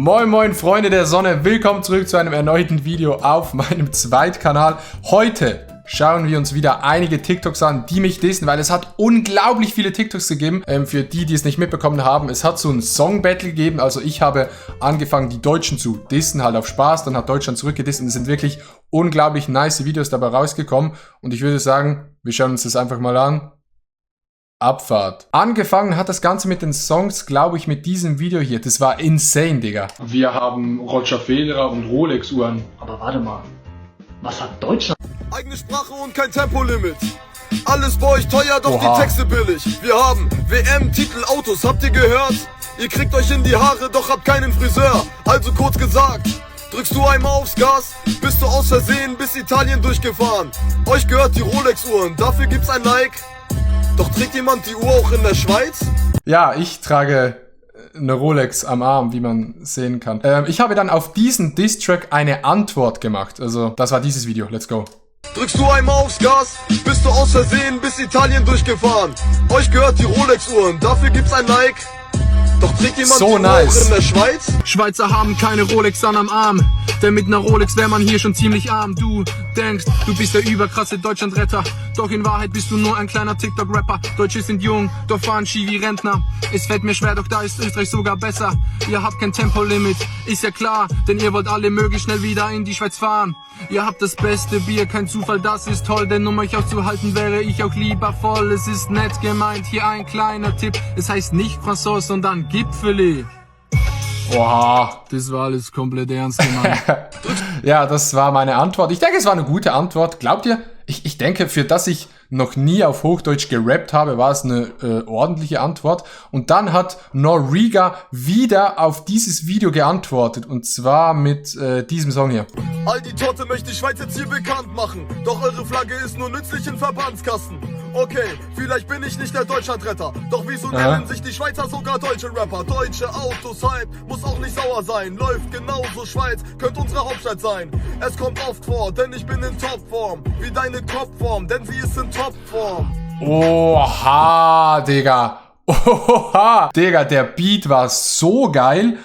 Moin moin Freunde der Sonne, willkommen zurück zu einem erneuten Video auf meinem Zweitkanal. Heute schauen wir uns wieder einige TikToks an, die mich dissen, weil es hat unglaublich viele TikToks gegeben. Für die, die es nicht mitbekommen haben, es hat so ein Song-Battle gegeben. Also ich habe angefangen, die Deutschen zu dissen, halt auf Spaß. Dann hat Deutschland zurückgedisst und es sind wirklich unglaublich nice Videos dabei rausgekommen. Und ich würde sagen, wir schauen uns das einfach mal an. Abfahrt. Angefangen hat das Ganze mit den Songs, glaube ich, mit diesem Video hier. Das war insane, Digga. Wir haben Roger Federer und Rolex-Uhren. Aber warte mal, was hat Deutschland? Eigene Sprache und kein Tempolimit. Alles bei euch teuer, doch Oha. die Texte billig. Wir haben WM, Titel, Autos, habt ihr gehört? Ihr kriegt euch in die Haare, doch habt keinen Friseur. Also kurz gesagt, drückst du einmal aufs Gas, bist du aus Versehen bis Italien durchgefahren. Euch gehört die Rolex-Uhren, dafür gibt's ein Like. Doch trägt jemand die Uhr auch in der Schweiz? Ja, ich trage eine Rolex am Arm, wie man sehen kann. Ich habe dann auf diesen Diss-Track eine Antwort gemacht. Also, das war dieses Video. Let's go. Drückst du einmal aufs Gas, bist du aus Versehen bis Italien durchgefahren. Euch gehört die Rolex-Uhren, dafür gibt's ein Like. Doch trägt jemand So die Uhr nice. auch in der Schweiz? Schweizer haben keine Rolex an am Arm, denn mit ner Rolex wär man hier schon ziemlich arm. Du denkst, du bist der überkrasse Deutschlandretter, doch in Wahrheit bist du nur ein kleiner TikTok-Rapper. Deutsche sind jung, doch fahren Ski wie Rentner. Es fällt mir schwer, doch da ist Österreich sogar besser. Ihr habt kein Tempolimit, ist ja klar, denn ihr wollt alle möglichst schnell wieder in die Schweiz fahren. Ihr habt das beste Bier, kein Zufall, das ist toll, denn um euch aufzuhalten wäre ich auch lieber voll. Es ist nett gemeint, hier ein kleiner Tipp, es heißt nicht Croissant, sondern Gipfeli. Oha. Das war alles komplett ernst gemeint. Ja, das war meine Antwort. Ich denke, es war eine gute Antwort. Glaubt ihr? Ich denke, für das ich noch nie auf Hochdeutsch gerappt habe, war es eine ordentliche Antwort. Und dann hat Noriega wieder auf dieses Video geantwortet. Und zwar mit diesem Song hier. All die Torte möchte die Schweiz jetzt hier bekannt machen. Doch eure Flagge ist nur nützlich in Verbandskasten. Okay, vielleicht bin ich nicht der Deutschlandretter. Doch wieso nennen sich die Schweizer sogar deutsche Rapper? Deutsche Autos, Hype, muss auch nicht sauer sein. Läuft genauso, Schweiz, könnte unsere Hauptstadt sein. Es kommt oft vor, denn ich bin in Topform. Wie deine Kopfform, denn sie ist in Topform. Oha, Digga. Oha, Digga, der Beat war so geil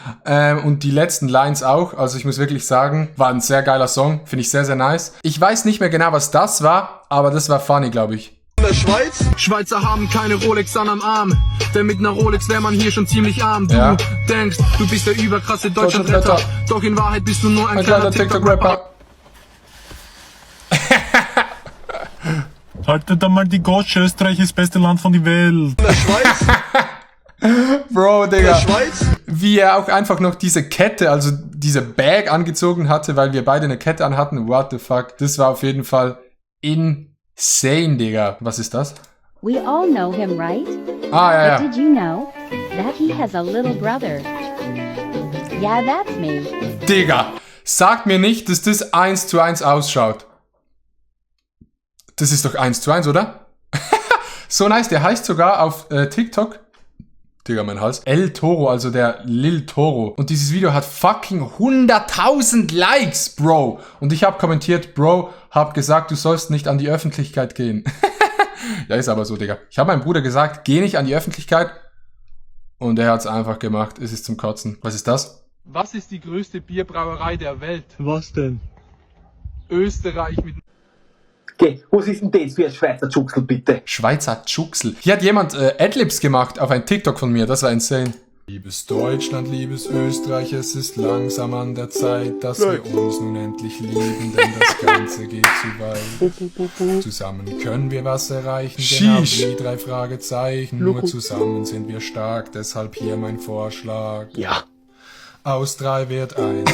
und die letzten Lines auch. Also ich muss wirklich sagen, war ein sehr geiler Song. Finde ich sehr, sehr nice. Ich weiß nicht mehr genau, was das war, aber das war funny, glaube ich. In der Schweiz? Schweizer haben keine Rolex an am Arm, denn mit ner Rolex wär man hier schon ziemlich arm. Du Ja. denkst, du bist der überkrasse Deutschlandretter, doch in Wahrheit bist du nur ein kleiner TikTok-Rapper. Haltet da mal die Gotsche, Österreich ist das beste Land von der Welt. In der Schweiz? Bro, In der Digga. Schweiz? Wie er auch einfach noch diese Kette, also diese Bag angezogen hatte, weil wir beide eine Kette anhatten. What the fuck? Das war auf jeden Fall insane, Digga. Was ist das? We all know him, right? Ah, ja, But ja. did you know that he has a little brother? Yeah, that's me. Digga, sag mir nicht, dass das 1:1 ausschaut. Das ist doch 1:1, oder? So nice, der heißt sogar auf TikTok, Digga, mein Hals, El Toro, also der Lil Toro. Und dieses Video hat fucking 100.000 Likes, Bro. Und ich habe kommentiert, Bro, hab gesagt, du sollst nicht an die Öffentlichkeit gehen. Ja, ist aber so, Digga. Ich habe meinem Bruder gesagt, geh nicht an die Öffentlichkeit. Und er hat's einfach gemacht. Es ist zum Kotzen. Was ist das? Was ist die größte Bierbrauerei der Welt? Was denn? Österreich mit Okay, was ist denn das für ein Schweizer Juxel, bitte? Schweizer Juxel. Hier hat jemand Adlibs gemacht auf ein TikTok von mir. Das war insane. Liebes Deutschland, liebes Österreich, es ist langsam an der Zeit, dass wir uns nun endlich lieben, denn das Ganze geht zu weit. Zusammen können wir was erreichen, genau wie 3 Fragezeichen. Nur zusammen sind wir stark, deshalb hier mein Vorschlag. Ja. Aus 3 wird 1,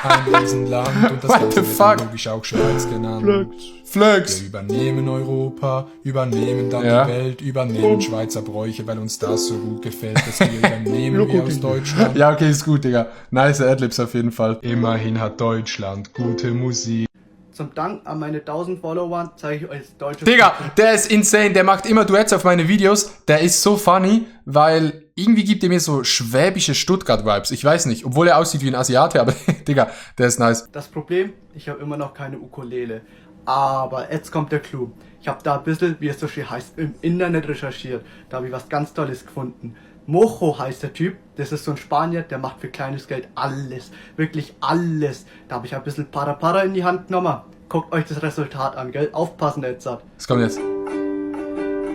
ein Riesenland und das Ganze wird logisch auch Schweiz genannt. Flex. Wir übernehmen Europa, übernehmen dann die Welt, übernehmen Schweizer Bräuche, weil uns das so gut gefällt, dass wir übernehmen wie aus Deutschland. Ja, okay, ist gut, Digga. Nice Adlibs auf jeden Fall. Immerhin hat Deutschland gute Musik. Zum Dank an meine 1000 Follower zeige ich euch das deutsche... Digga, der ist insane, der macht immer Duets auf meine Videos. Der ist so funny, weil irgendwie gibt er mir so schwäbische Stuttgart-Vibes. Ich weiß nicht, obwohl er aussieht wie ein Asiate, aber Digga, der ist nice. Das Problem, ich habe immer noch keine Ukulele. Aber jetzt kommt der Clou. Ich habe da ein bisschen, wie es so schön heißt, im Internet recherchiert. Da habe ich was ganz Tolles gefunden. Mojo heißt der Typ, das ist so ein Spanier, der macht für kleines Geld alles, wirklich alles. Da habe ich ein bisschen Para in die Hand genommen. Guckt euch das Resultat an, gell? Aufpassen jetzt. Was kommt jetzt?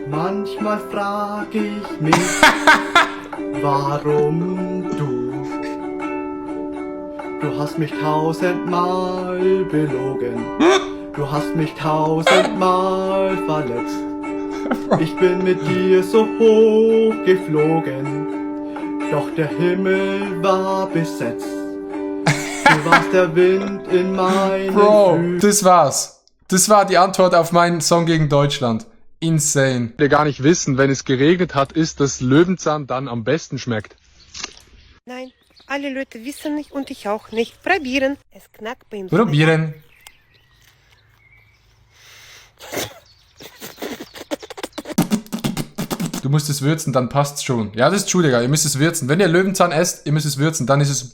Manchmal frage ich mich, warum du hast mich 1000-mal belogen, du hast mich 1000-mal verletzt. Ich bin mit dir so hoch geflogen, doch der Himmel war besetzt. Du warst der Wind in meinen Bro, Flügeln. das war's. Das war die Antwort auf meinen Song gegen Deutschland. Insane. Wir gar nicht wissen, wenn es geregnet hat, ist, dass Löwenzahn dann am besten schmeckt. Nein, alle Leute wissen nicht und ich auch nicht. Probieren. Es knackt beim Probieren. Du musst es würzen, dann passt's schon. Ja, das ist true, Digga. Ihr müsst es würzen. Wenn ihr Löwenzahn esst, ihr müsst es würzen. Dann ist es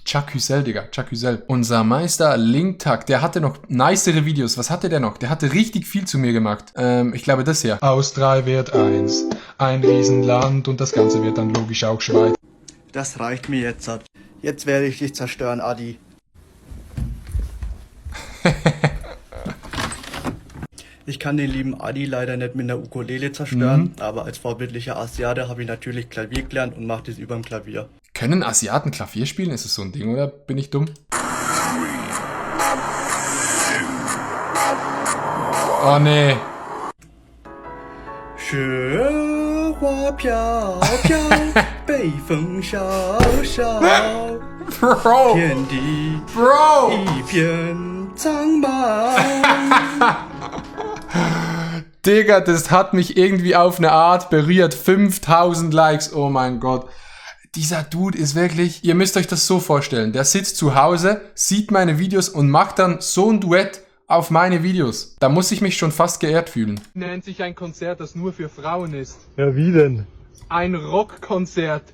Chacusel, Digga. Chacusel. Unser Meister Linktag, der hatte noch nicere Videos. Was hatte der noch? Der hatte richtig viel zu mir gemacht. Ich glaube das hier. Aus 3 wird 1. Ein Riesenland und das Ganze wird dann logisch auch Schweiz. Das reicht mir jetzt. Jetzt werde ich dich zerstören, Adi. Ich kann den lieben Adi leider nicht mit einer Ukulele zerstören, aber als vorbildlicher Asiate habe ich natürlich Klavier gelernt und mache das über dem Klavier. Können Asiaten Klavier spielen? Ist es so ein Ding oder bin ich dumm? Oh nee. 雪花飘飘，北风萧萧， Bro. 天地 Bro. 一片苍茫。 Digga, das hat mich irgendwie auf eine Art berührt. 5000 Likes, oh mein Gott. Dieser Dude ist wirklich, ihr müsst euch das so vorstellen. Der sitzt zu Hause, sieht meine Videos und macht dann so ein Duett auf meine Videos. Da muss ich mich schon fast geehrt fühlen. Nennt sich ein Konzert, das nur für Frauen ist. Ja, wie denn? Ein Rockkonzert.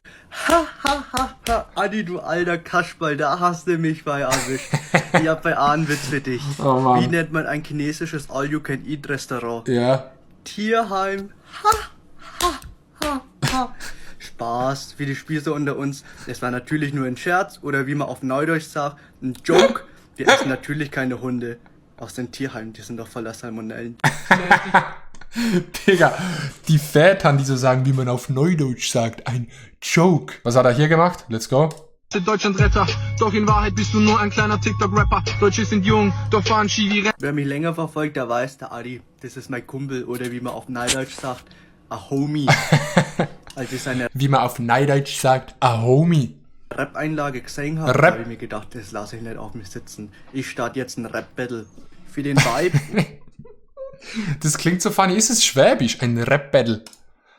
Adi, du alter Kaschball, da hast du mich bei erwischt. Ich hab bei einen Witz für dich. Oh Mann. Wie nennt man ein chinesisches All-You-Can-Eat-Restaurant? Ja. Tierheim. Spaß, wie die Spieße unter uns. Es war natürlich nur ein Scherz oder wie man auf Neudeutsch sagt, ein Joke. Wir essen natürlich keine Hunde. Aus den Tierheimen, die sind doch voller Salmonellen. Digga, die Vätern, die so sagen, wie man auf Neudeutsch sagt, ein Joke. Was hat er hier gemacht? Let's go. Deutschlandretter, doch in Wahrheit bist du nur ein kleiner TikTok-Rapper. Deutsche sind jung, doch fahren Ski wie Wer mich länger verfolgt, der weiß, der Adi, das ist mein Kumpel oder wie man auf Neudeutsch sagt, a Homie. Als ich seine Wie man auf Neudeutsch sagt, a Homie. Rap-Einlage gesehen habe, Rap. habe ich mir gedacht, das lasse ich nicht auf mich sitzen. Ich starte jetzt ein Rap-Battle. Für den Vibe Das klingt so funny. Ist es Schwäbisch? Ein Rap-Battle.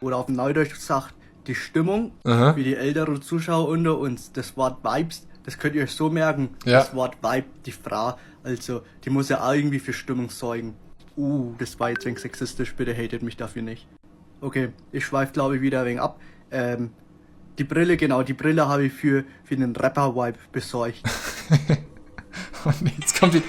oder auf Neudeutsch sagt, die Stimmung Aha. für die älteren Zuschauer unter uns. Das Wort Vibes, das könnt ihr euch so merken. Ja. Das Wort Vibe, die Frau, also die muss ja auch irgendwie für Stimmung sorgen. Das war jetzt ein wenig sexistisch, bitte hatet mich dafür nicht. Okay, ich schweife glaube ich wieder ein wenig ab. Die Brille, genau, die Brille habe ich für den Rapper-Vibe besorgt. Und jetzt kommt die...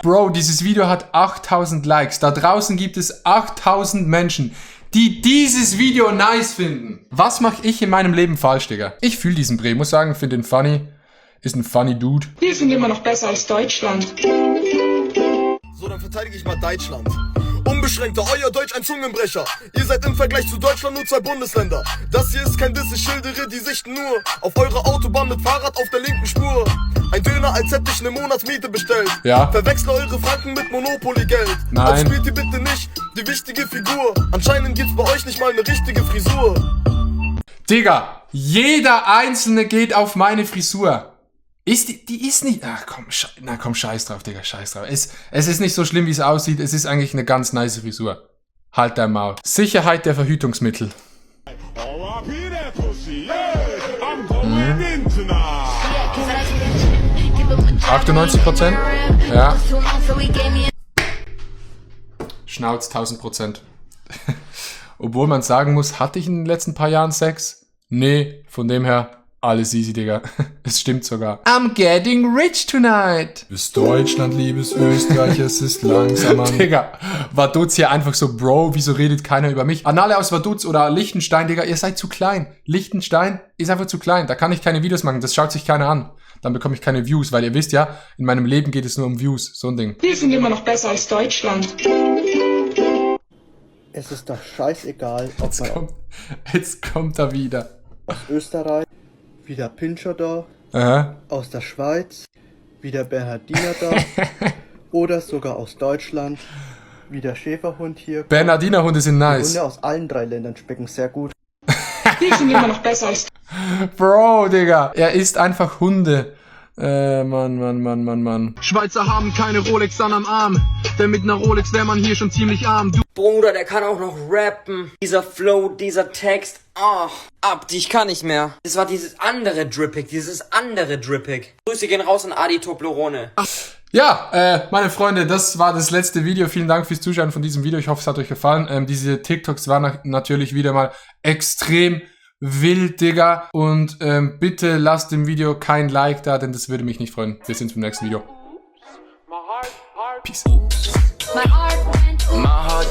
Bro, dieses Video hat 8000 Likes. Da draußen gibt es 8000 Menschen, die dieses Video nice finden. Was mache ich in meinem Leben falsch, Digga? Ich fühle diesen Bre, muss sagen, finde ihn funny. Ist ein funny Dude. Wir sind immer noch besser als Deutschland. So, dann verteidige ich mal Deutschland. Unbeschränkter, euer Deutsch ein Zungenbrecher. Ihr seid im Vergleich zu Deutschland nur 2 Bundesländer. Das hier ist kein Diss, ich schildere die Sichten nur. Auf eurer Autobahn mit Fahrrad auf der linken Spur. Ein Döner, als hätte ich eine Monatsmiete bestellt. Ja. Verwechsle eure Franken mit Monopoly-Geld. Nein. Auch spielt ihr bitte nicht die wichtige Figur. Anscheinend gibt's bei euch nicht mal eine richtige Frisur. Digga, jeder Einzelne geht auf meine Frisur. Die ist nicht... Ach komm, scheiß drauf, Digga, scheiß drauf. Es ist nicht so schlimm, wie es aussieht. Es ist eigentlich eine ganz nice Frisur. Halt dein Maul. Sicherheit der Verhütungsmittel. 98%? Ja. Schnauz 1000%. Obwohl man sagen muss, hatte ich in den letzten paar Jahren Sex? Nee, von dem her Alles easy, Digga. Es stimmt sogar. I'm getting rich tonight. Bis Deutschland, liebes Österreich, es ist langsam an. Digga, Vaduz hier einfach so, Bro, wieso redet keiner über mich? Annale aus Vaduz oder Liechtenstein, Digga, ihr seid zu klein. Liechtenstein ist einfach zu klein. Da kann ich keine Videos machen, das schaut sich keiner an. Dann bekomme ich keine Views, weil ihr wisst ja, in meinem Leben geht es nur um Views. So ein Ding. Wir sind immer noch besser als Deutschland. Es ist doch scheißegal, ob man Jetzt kommt er wieder. aus Österreich, wie der Pinscher da, Aha. aus der Schweiz, wie der Bernhardiner da, oder sogar aus Deutschland, wie der Schäferhund hier. Bernhardiner Hunde sind Die nice. Hunde aus allen 3 Ländern schmecken sehr gut. Wir sind immer noch besser als Bro, Digga. Er isst einfach Hunde. Mann. Schweizer haben keine Rolex an am Arm, denn mit einer Rolex wäre man hier schon ziemlich arm. Du Bruder, der kann auch noch rappen. Dieser Flow, dieser Text. Oh, ich kann nicht mehr. Das war dieses andere Drippig. Grüße gehen raus an Adi Toblerone. Ja, meine Freunde, das war das letzte Video. Vielen Dank fürs Zuschauen von diesem Video. Ich hoffe, es hat euch gefallen. Diese TikToks waren natürlich wieder mal extrem wild, Digga. Und bitte lasst dem Video kein Like da, denn das würde mich nicht freuen. Wir sehen uns beim nächsten Video. Peace. My heart